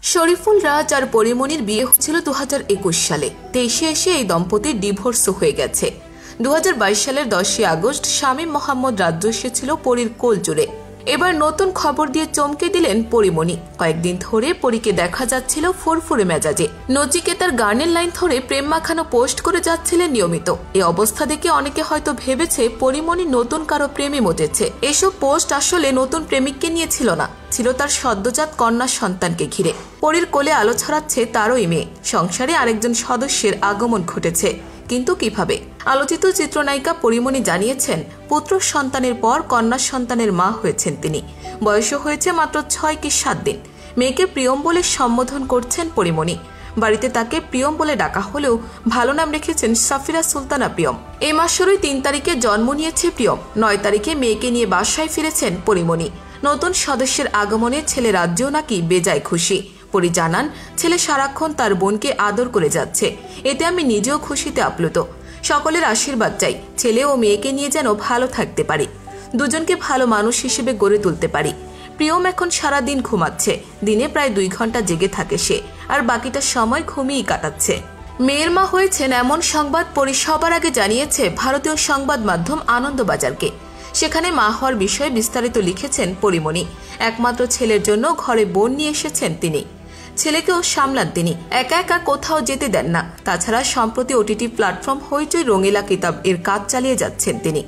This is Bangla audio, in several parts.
শরীফুল রাজ আর পরিমণির বিয়ে হয়েছিল 2021 সালে। 23-এ এসে এই দম্পতির ডিভোর্সও হয়ে গেছে। 2022 সালের 10 আগস্ট শামীম মোহাম্মদ রাজ্য এসেছিল পরীর কোল জুড়ে। এবার নতুন খবর দিয়ে চমকে দিলেন পরিমণি। কয়েকদিন ধরে পরীকে দেখা যাচ্ছিল ফুরফুরে মেজাজে। নচিকেতার গানের লাইন ধরে প্রেম মাখানো পোস্ট করে যাচ্ছিলেন নিয়মিত। এই অবস্থা দেখে অনেকে হয়তো ভেবেছে পরিমণি নতুন কারো প্রেমে মতেছে। এসব পোস্ট আসলে নতুন প্রেমিককে নিয়ে ছিল না, ছিল তার সদ্যজাত কন্যা সন্তানকে ঘিরে। পরীর কোলে আলো ছড়াচ্ছে তারই মেয়ে। সংসারে আরেকজন সদস্যের আগমন ঘটেছে, কিন্তু কিভাবে? আলোচিত চিত্রনায়িকা পরিমণি জানিয়েছেন, পুত্র সন্তানের পর কন্যা সন্তানের মা হয়েছেন তিনি। বয়সও হয়েছে মাত্র 6 কি 7 দিন। মেয়েকে প্রিয়ম বলে সম্বোধন করছেন পরিমণি। বাড়িতে তাকে প্রিয়ম বলে ডাকা হলেও ভালো নাম রেখেছেন সাফিরা সুলতানা প্রিয়ম। এই মাসেরই 3 তারিখে জন্ম নিয়েছে প্রিয়ম। 9 তারিখে মেয়েকে নিয়ে বাসায় ফিরেছেন পরিমণি। নতুন সদস্যের আগমনে ছেলে রাজ্যও নাকি বেজায় খুশি। পরি জানান, ছেলে সারাক্ষণ তার বোনকে আদর করে যাচ্ছে, এতে আমি নিজেও খুশিতে আপ্লুত। সকলের আশীর্বাদ চাই, ছেলে ও মেয়েকে নিয়ে যেন ভালো থাকতে পারি, দুজনকে ভালো মানুষ হিসেবে গড়ে তুলতে পারি। প্রিয়ম এখন সারাদিন ঘুমাচ্ছে, দিনে প্রায় 2 ঘন্টা জেগে থাকে সে, আর বাকিটা সময় ঘুমিয়েই কাটাচ্ছে। মেয়ের মা হয়েছেন এমন সংবাদ পরি সবার আগে জানিয়েছে ভারতীয় সংবাদ মাধ্যম আনন্দবাজারকে। সেখানে মা হওয়ার বিষয়ে বিস্তারিত লিখেছেন পরিমণি। একমাত্র ছেলের জন্য ঘরে বোন নিয়ে এসেছেন তিনি। ছেলেকেও সামলান তিনি, একা একা কোথাও যেতে দেন না। তাছাড়া সম্প্রতি ওটিটি প্ল্যাটফর্ম হইচই রঙিলা কিতাব এর কাজ চালিয়ে যাচ্ছেন তিনি।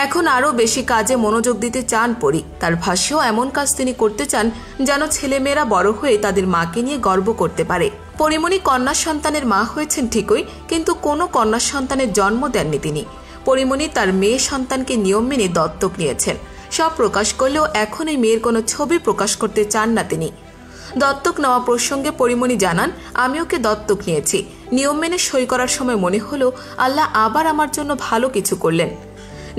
এখন আরও বেশি কাজে মনোযোগ দিতে চান পরি। তার ভাষ্য, এমন কাজ তিনি করতে চান যেন ছেলেমেয়েরা বড় হয়ে তাদের মাকে নিয়ে গর্ব করতে পারে। পরিমণি কন্যা সন্তানের মা হয়েছেন ঠিকই, কিন্তু কোনো কন্যা সন্তানের জন্ম দেননি তিনি। পরিমণি তার মেয়ে সন্তানকে নিয়ম মেনে দত্তক নিয়েছেন। সব প্রকাশ করলেও এখন এই মেয়ের কোনো ছবি প্রকাশ করতে চান না তিনি। দত্তক নেওয়া প্রসঙ্গে পরিমণি জানান, আমি ওকে দত্তক নিয়েছি। নিয়ম মেনে সই করার সময় মনে হলো আল্লাহ আবার আমার জন্য ভালো কিছু করলেন।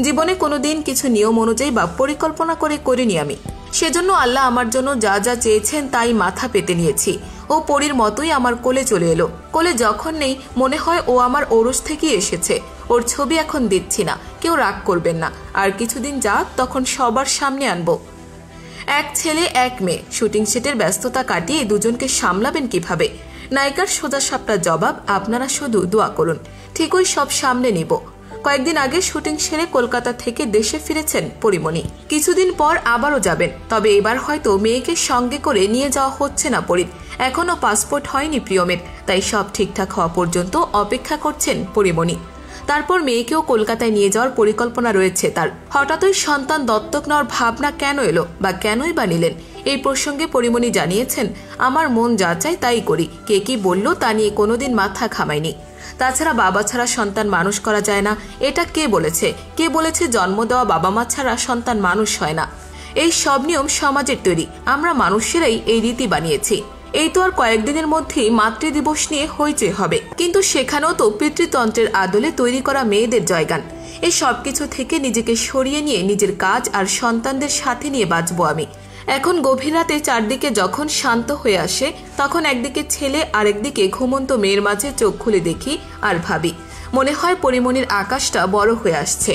জীবনে কোনোদিন কিছু নিয়ম অনুযায়ী বা পরিকল্পনা করে করিনি আমি, সেজন্য আল্লাহ আমার জন্য যা যা চেয়েছেন তাই মাথা পেতে নিয়েছি। ও পরীর মতোই আমার কোলে চলে এলো। কোলে যখন নেই মনে হয় ও আমার ওরস থেকেই এসেছে। ওর ছবি এখন দিচ্ছি না, কেউ রাগ করবেন না। আর কিছুদিন যাক, তখন সবার সামনে আনবো। এক ছেলে এক মেয়ে, শুটিং সেটের ব্যস্ততা কাটিয়ে দুজনকে সামলাবেন কিভাবে? নায়িকার সোজাসাপটা জবাব, আপনারা শুধু দোয়া করুন, ঠিকই সব সামনে নিব। কয়েকদিন আগে শুটিং সেরে কলকাতা থেকে দেশে ফিরেছেন পরিমণি। কিছুদিন পর আবারও যাবেন, তবে এবার হয়তো মেয়েকে সঙ্গে করে নিয়ে যাওয়া হচ্ছে না পরীর। এখনও পাসপোর্ট হয়নি প্রিয়মের, তাই সব ঠিকঠাক হওয়া পর্যন্ত অপেক্ষা করছেন পরিমণি। তারপর মেয়েকেও কলকাতায় নিয়ে যাওয়ার পরিকল্পনা রয়েছে তার। হঠাৎই সন্তান দত্তক নেওয়ার ভাবনা কেন এলো বা কেনই বা নিলেন? এই প্রসঙ্গে পরিমণি জানিয়েছেন, আমার মন যা চায় তাই করি। কে কি বলল তা নিয়ে কোনোদিন মাথা ঘামাইনি। তাছাড়া বাবা ছাড়া সন্তান মানুষ করা যায় না, এটা কে বলেছে? কে বলেছে জন্ম দেওয়া বাবা মা ছাড়া সন্তান মানুষ হয় না? এই সব নিয়ম সমাজের তৈরি, আমরা মানুষেরাই এই রীতি বানিয়েছি। এই তো আর কয়েকদিনের মধ্যেই মাতৃদিবস নিয়ে হইচই হবে, কিন্তু সেখানেও তো পিতৃতন্ত্রের আদলে তৈরি করা মেয়েদের জয়গান। এই সব কিছু থেকে নিজেকে সরিয়ে নিয়ে নিজের কাজ আর সন্তানদের সাথে নিয়ে বাঁচবো আমি। এখন গভীর রাতে চারদিকে যখন শান্ত হয়ে আসে, তখন একদিকে ছেলে আর একদিকে ঘুমন্ত মেয়ের মাঝে চোখ খুলে দেখি আর ভাবি, মনে হয় পরিমণির আকাশটা বড় হয়ে আসছে।